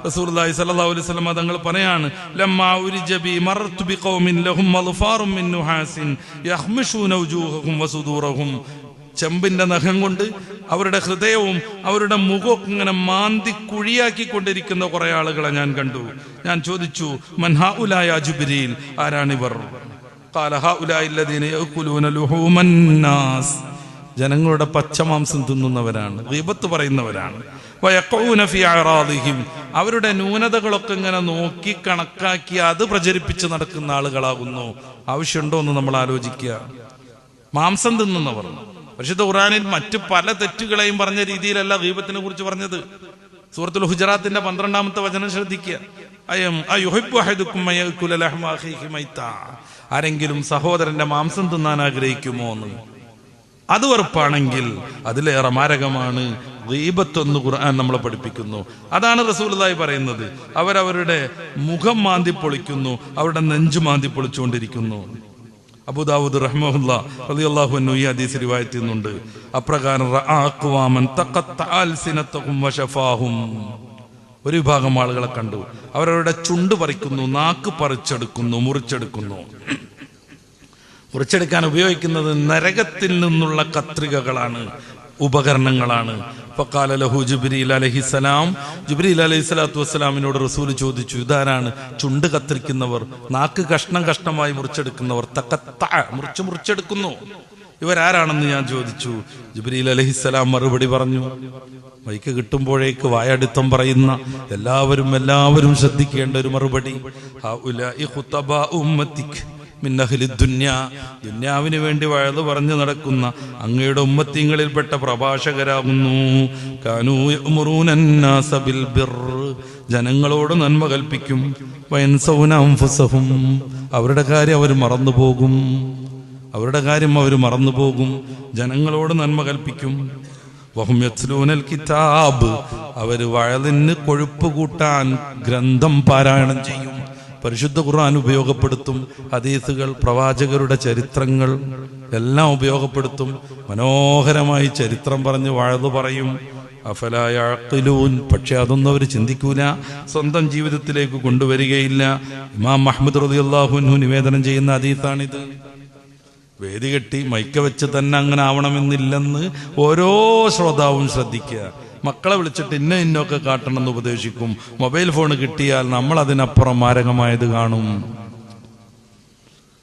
റസൂലുള്ളാഹി സ്വല്ലല്ലാഹു അലൈഹി വസല്ലം തങ്ങൾ പറയാണ്, ലമ്മാ ഉരിജ ബി മർതു ബിഖൗമിൻ ലഹും മൾഫാറും മിൻ നുഹാസിൻ യഖ്മശൂന വജൂഹഹും വസുദൂറഹും. ചെമ്പിന്റെ നഖം കൊണ്ട് അവരുടെ ഹൃദയവും അവരുടെ മുഖവും ഇങ്ങനെ മാന്തി കുഴിയാക്കിക്കൊണ്ടിരിക്കുന്ന കുറെ ആളുകളെ ഞാൻ കണ്ടു. ഞാൻ ചോദിച്ചു, മൻ ഹൗലായ ജിബ്രീൽ, ആരാണിവർ? ഖാല ഹൗലായി അല്ലദീന യഅകുലൂന ലുഹൂമൻ നാസ്, ജനങ്ങളുടെ പച്ചമാംസം തിന്നുന്നവരാണ്, ഗീബത്ത് പറയുന്നവരാണ്. വയഖൂന ഫീ അറാദിഹിം, അവരുടെ ന്യൂനതകളൊക്കെ ഇങ്ങനെ നോക്കി കണക്കാക്കി അത് പ്രചരിപ്പിച്ച് നടക്കുന്ന ആളുകളാകുന്നു. ആവശ്യമുണ്ടോ എന്ന് നമ്മൾ ആലോചിക്കുക. മാംസം തിന്നുന്നവർ. പരിശുദ്ധ ഖുർആനിൽ മറ്റു പല തെറ്റുകളെയും പറഞ്ഞ രീതിയിലല്ല ഗീബത്തിനെ കുറിച്ച് പറഞ്ഞത്. സൂറത്തുൽ ഹുജറാത്തിന്റെ 12-ാമത്തെ വചനം ശ്രദ്ധിക്കുക. ആരെങ്കിലും സഹോദരന്റെ മാംസം തിന്നാൻ ആഗ്രഹിക്കുമോ എന്ന്. അത് വെറുപ്പാണെങ്കിൽ അതിലേറെ മാരകമാണ് ഗീബത്ത് എന്ന് ഖുർആൻ നമ്മളെ പഠിപ്പിക്കുന്നു. അതാണ് റസൂലുള്ളാഹി പറയുന്നത്. അവരവരുടെ മുഖം മാന്തി പൊളിക്കുന്നു, അവരുടെ നെഞ്ചു മാന്തി പൊളിച്ചുകൊണ്ടിരിക്കുന്നു. അബൂ ദാവൂദ് റഹ്മഹുല്ലാഹ് റളിയല്ലാഹു അൻഹു ഈ ഹദീസ് റിവായത്ത് ചെയ്യുന്നുണ്ട്. അപ്രകാരം റഅഖ്വാമൻ തഖത്തഅ അൽസിനതഹും വശഫാഹും, ഒരു വിഭാഗം ആളുകളെ കണ്ടു, അവരവരുടെ ചുണ്ട് പറിക്കുന്നു, നാക്ക് പറിച്ചെടുക്കുന്നു, മുറിച്ചെടുക്കുന്നു. മുറിച്ചെടുക്കാൻ ഉപയോഗിക്കുന്നത് നരകത്തിൽ നിന്നുള്ള കത്രികകളാണ്, ഉപകരണങ്ങളാണ്. ഫഖാല ലഹു ജിബ്രീൽ അലൈഹിസ്സലാം, ജിബ്രീൽ അലൈഹിസ്സലാത്തു വസ്സലാമിനോട് റസൂൽ ചോദിച്ചു, ഇതാരാണ് ചുണ്ട് കത്തിരിക്കുന്നവർ, നാക്ക് കഷ്ണം കഷ്ണമായി മുറിച്ചെടുക്കുന്നവർ? മുറിച്ചെടുക്കുന്നു, ഇവരാരാണെന്ന് ഞാൻ ചോദിച്ചു. ജിബ്രീൽ അലൈഹിസ്സലാം മറുപടി പറഞ്ഞു. മൈക്ക് കിട്ടുമ്പോഴേക്ക് വായടിത്തം പറയുന്ന എല്ലാവരും ശ്രദ്ധിക്കേണ്ട ഒരു മറുപടി. ഹൗലാഇ ഖുതബാഉ ഉമ്മത്തിക് മിൻ അഹ്ലി ദുനിയ, ദുനിയാവിന് വേണ്ടി വഅദ് പറഞ്ഞു നടക്കുന്ന അങ്ങയുടെ ഉമ്മത്തിങ്ങളിൽപ്പെട്ട പ്രഭാഷകരാകുന്നു. കാനൂ യഅ്മുറൂന അന്നാസ ബിൽ ബിർ, ജനങ്ങളോട് നന്മ കൽപ്പിക്കും. വയൻസൗന അൻഫുസഹും, അവരുടെ കാര്യം അവർ മറന്നുപോകും. ജനങ്ങളോട് നന്മ കൽപ്പിക്കും. വഹും യത്ലൂനൽ കിതാബ്, അവർ വഅദിന് കൊഴുപ്പ് കൂട്ടാൻ ഗ്രന്ഥം പാരായണം ചെയ്യും. പരിശുദ്ധ ഖുർആൻ ഉപയോഗപ്പെടുത്തും, ഹദീസുകൾ, പ്രവാചകരുടെ ചരിത്രങ്ങൾ എല്ലാം ഉപയോഗപ്പെടുത്തും. മനോഹരമായി ചരിത്രം പറഞ്ഞ് വഅദ് പറയും. അഫലാ യഅഖിലൂൻ, പക്ഷെ അതൊന്നും അവർ ചിന്തിക്കൂല, സ്വന്തം ജീവിതത്തിലേക്ക് കൊണ്ടുവരികയില്ല. ഇമാം അഹ്മദ് റളിയല്ലാഹു അൻഹു നിവേദനം ചെയ്യുന്ന ഹദീസാണിത്. വേദി കെട്ടി മൈക്ക വെച്ച് തന്നെ അങ്ങനെ ആവണമെന്നില്ലെന്ന് ഓരോ ശ്രോതാവും ശ്രദ്ധിക്കുക. മക്കളെ വിളിച്ചിട്ട് ഇന്നൊക്കെ കാട്ടണമെന്ന് ഉപദേശിക്കും. മൊബൈൽ ഫോൺ കിട്ടിയാൽ നമ്മൾ അതിനപ്പുറം മാരകമായത് കാണും.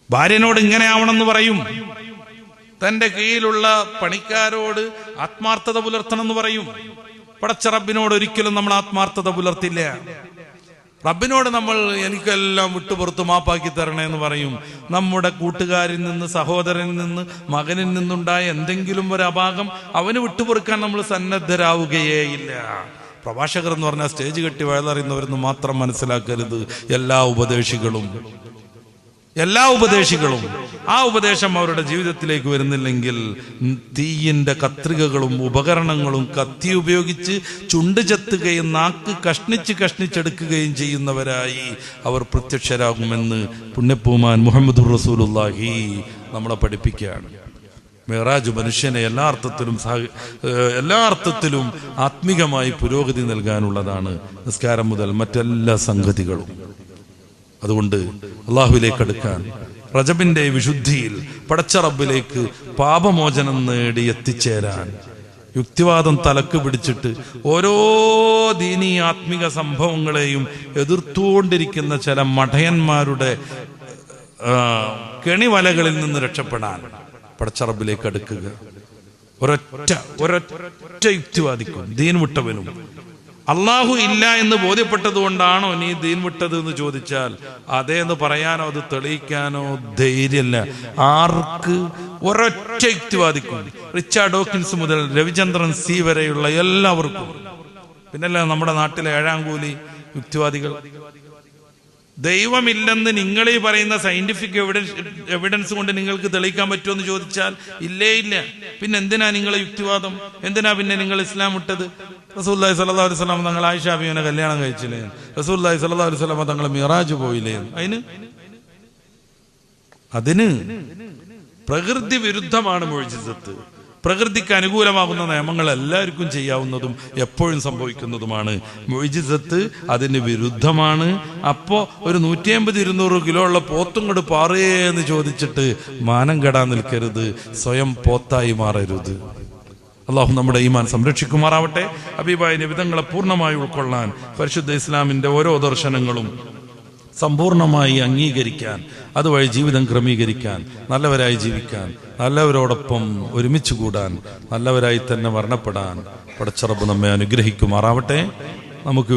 ഭാര്യനോട് ഇങ്ങനെ ആവണമെന്ന് പറയും. തന്റെ കീഴിലുള്ള പണിക്കാരോട് ആത്മാർത്ഥത പുലർത്തണം എന്ന് പറയും. പടച്ച റബ്ബിനോട് ഒരിക്കലും നമ്മൾ ആത്മാർത്ഥത പുലർത്തില്ല. റബ്ബിനോട് നമ്മൾ എനിക്കെല്ലാം വിട്ടുപുറത്ത് മാപ്പാക്കി തരണേ എന്ന് പറയും. നമ്മുടെ കൂട്ടുകാരിൽ നിന്ന്, സഹോദരനിൽ നിന്ന്, മകനിൽ നിന്നുണ്ടായ എന്തെങ്കിലും ഒരു അപാകം അവന് വിട്ടുപൊറുക്കാൻ നമ്മൾ സന്നദ്ധരാവുകയേയില്ല. പ്രഭാഷകർ എന്ന് പറഞ്ഞാൽ സ്റ്റേജ് കെട്ടി വയലറിയുന്നവരെന്ന് മാത്രം മനസ്സിലാക്കരുത്. എല്ലാ ഉപദേശികളും ആ ഉപദേശം അവരുടെ ജീവിതത്തിലേക്ക് വരുന്നില്ലെങ്കിൽ തീയിന്റെ കത്രികകളും ഉപകരണങ്ങളും കത്തി ഉപയോഗിച്ച് ചുണ്ട് ചെത്തുകയും നാക്ക് കഷ്ണിച്ചെടുക്കുകയും ചെയ്യുന്നവരായി അവർ പ്രത്യക്ഷരാകുമെന്ന് പുണ്യപ്പൂമാൻ മുഹമ്മദുർ റസൂലുള്ളാഹി നമ്മളെ പഠിപ്പിക്കുകയാണ്. മിഅ്റാജ് മനുഷ്യനെ എല്ലാ അർത്ഥത്തിലും ആത്മീകമായി പുരോഗതി നൽകാനുള്ളതാണ്, നിസ്കാരം മുതൽ മറ്റെല്ലാ സംഗതികളും. അതുകൊണ്ട് അള്ളാഹുവിലേക്ക് അടുക്കാൻ, റജബിന്റെ വിശുദ്ധിയിൽ പടച്ച റബ്ബിലേക്ക് പാപമോചനം നേടി എത്തിച്ചേരാൻ, യുക്തിവാദം തലക്ക് പിടിച്ചിട്ട് ഓരോ ദീനീ ആത്മിക സംഭവങ്ങളെയും എതിർത്തുകൊണ്ടിരിക്കുന്ന ചില മഠയന്മാരുടെ കെണിവലകളിൽ നിന്ന് രക്ഷപ്പെടാൻ പടച്ച റബ്ബിലേക്ക് അടുക്കുക. ഒരൊറ്റ യുക്തിവാദിക്കും, ദീൻ വിട്ടവനും അള്ളാഹു ഇല്ല എന്ന് ബോധ്യപ്പെട്ടത് കൊണ്ടാണോ നീ ദീൻ വിട്ടത് എന്ന് ചോദിച്ചാൽ അതേന്ന് പറയാനോ അത് തെളിയിക്കാനോ ധൈര്യമില്ല. ആർക്ക്? ഒരൊറ്റ യുക്തിവാദിക്കും. റിച്ചാർഡ് ഡോക്കിൻസ് മുതൽ രവിചന്ദ്രൻ സി വരെയുള്ള എല്ലാവർക്കും. പിന്നല്ല നമ്മുടെ നാട്ടിലെ ഏഴാംകൂലി യുക്തിവാദികൾ. ദൈവമില്ലെന്ന് നിങ്ങൾ ഈ പറയുന്ന സയന്റിഫിക് എവിഡൻസ് കൊണ്ട് നിങ്ങൾക്ക് തെളിയിക്കാൻ പറ്റുമെന്ന് ചോദിച്ചാൽ ഇല്ല. പിന്നെ എന്തിനാ നിങ്ങളെ യുക്തിവാദം? എന്തിനാ പിന്നെ നിങ്ങൾ ഇസ്ലാം വിട്ടത്? റസൂലുള്ളാഹി സ്വല്ലല്ലാഹു അലൈഹി വസല്ലം തങ്ങൾ ആയിഷ ബീവിനെ കല്യാണം കഴിച്ചില്ലേ? റസൂലുള്ളാഹി സ്വല്ലല്ലാഹു അലൈഹി വസല്ലം തങ്ങൾ മിറാജ് പോയില്ലേ? അതിന് പ്രകൃതി വിരുദ്ധമാണ് മുഅ്ജിസത്ത്. പ്രകൃതിക്ക് അനുകൂലമാകുന്ന നിയമങ്ങൾ എല്ലാവർക്കും ചെയ്യാവുന്നതും എപ്പോഴും സംഭവിക്കുന്നതുമാണ്. മുഅ്ജിസത്ത് അതിന് വിരുദ്ധമാണ്. അപ്പോ ഒരു 150-200 കിലോ ഉള്ള പോത്തും കൂടെ പാറേന്ന് ചോദിച്ചിട്ട് മാനം കെടാൻ നിൽക്കരുത്, സ്വയം പോത്തായി മാറരുത്. അള്ളാഹു നമ്മുടെ ഈമാൻ സംരക്ഷിക്കുമാറാവട്ടെ. ഹബീബായ നബിതങ്ങളെ പൂർണ്ണമായി ഉൾക്കൊള്ളാൻ, പരിശുദ്ധ ഇസ്ലാമിന്റെ ഓരോ ദർശനങ്ങളും സമ്പൂർണമായി അംഗീകരിക്കാൻ, അതുവഴി ജീവിതം ക്രമീകരിക്കാൻ, നല്ലവരായി ജീവിക്കാൻ, നല്ലവരോടൊപ്പം ഒരുമിച്ച് കൂടാൻ, നല്ലവരായി തന്നെ മരണപ്പെടാൻ പടച്ച റബ്ബ് നമ്മെ അനുഗ്രഹിക്കുമാറാവട്ടെ. നമുക്ക്